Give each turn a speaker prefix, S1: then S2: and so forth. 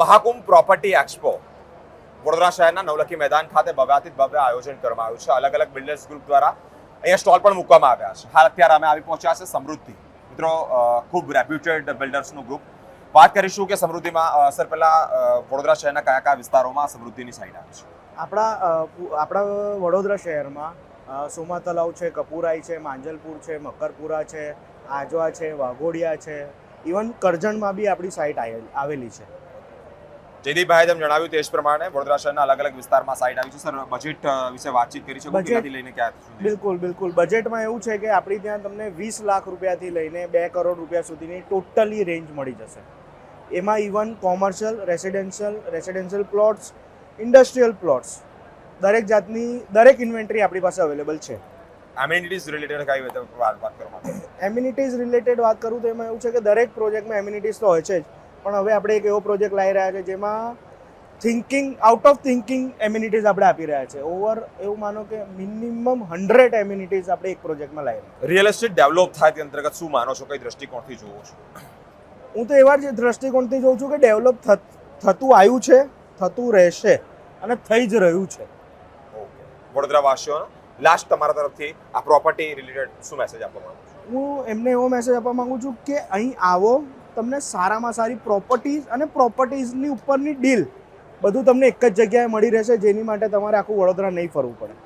S1: Mahakumbh property expo Vadodara શહેરના નવલખી મેદાન ખાતે ભવ્યાતિત ભવ્ય આયોજન કરવામાં આવ્યું છે. અલગ અલગ બિલ્ડર્સ ગ્રુપ દ્વારા અહીંયા સ્ટોલ પણ મૂકવામાં આવ્યા છે. હાલ અત્યારે અમે આવી પહોંચ્યા છે સમૃદ્ધિ. મિત્રો, ખૂબ રેપ્યુટેડ બિલ્ડર્સનું ગ્રુપ. વાત કરીશું કે સમૃદ્ધિમાં સર પહેલા વડોદરા શહેરના કયા કયા વિસ્તારોમાં સમૃદ્ધિની સાઇટ આવે છે?
S2: આપણા વડોદરા શહેરમાં સોમા તલાવ છે, કપુરાઈ છે, માંજલપુર છે, મકરપુરા છે, આજવા છે, વાઘોડિયા છે, ઇવન કરજણમાં બી આપણી સાઇટ આવેલી છે.
S1: જયદીપભાઈએ તેમ જણાવ્યું તે જ પ્રમાણે વડોદરા શહેરના અલગ અલગ વિસ્તારમાં સાઇટ આવી છે. સર, બજેટ વિશે વાતચીત કરી છે કેટલાથી લઈને ક્યાં સુધી?
S2: બિલકુલ બજેટમાં એવું છે કે આપણી ત્યાં તમને 20 લાખ રૂપિયાથી લઈને 2 કરોડ રૂપિયા સુધીની ટોટલી રેન્જ મળી જશે. એમાં even commercial, residential plots, industrial plots, દરેક ઇન્વેન્ટરી આપણી પાસે અવેલેબલ છે.
S1: એમિનિટીઝ રિલેટેડ કઈ વાત કરવા?
S2: એમિનિટીઝ રિલેટેડ વાત કરું તો એમાં એવું છે કે દરેક પ્રોજેક્ટમાં એમિનિટીઝ તો હોય છે જ, પણ હવે આપણે એક એવો પ્રોજેક્ટ લાવી રહ્યા છે જેમાં આઉટ ઓફ થિંકિંગ એમિનિટીઝ આપણે આપી રહ્યા છે. એવું માનો કે મિનિમમ 100 એમિનિટીઝ આપણે એક પ્રોજેક્ટમાં લાવી રહ્યા છીએ.
S1: રિયલ એસ્ટેટ ડેવલપ થાય તે અંતર્ગત શું માનો છો, કઈ દ્રષ્ટિકોણથી જોવો છો?
S2: હું તો એવા જ દ્રષ્ટિકોણથી જોઉં છું કે ડેવલપ થતું આવ્યું છે, થતું રહેશે અને થઈ જ રહ્યું છે.
S1: વડોદરા વાસીઓનો લાસ્ટ તમારા તરફથી આ પ્રોપર્ટી રિલેટેડ શું મેસેજ આપવા માંગો છો?
S2: હું એમને એવો મેસેજ આપવા માંગુ છું કે અહીં આવો, તમને સારામાં સારી પ્રોપર્ટીઝ અને પ્રોપર્ટીઝની ઉપરની ડીલ બધું તમને એક જ જગ્યાએ મળી રહેશે, જેની માટે તમારે આખું વડોદરા નહીં ફરવું પડે.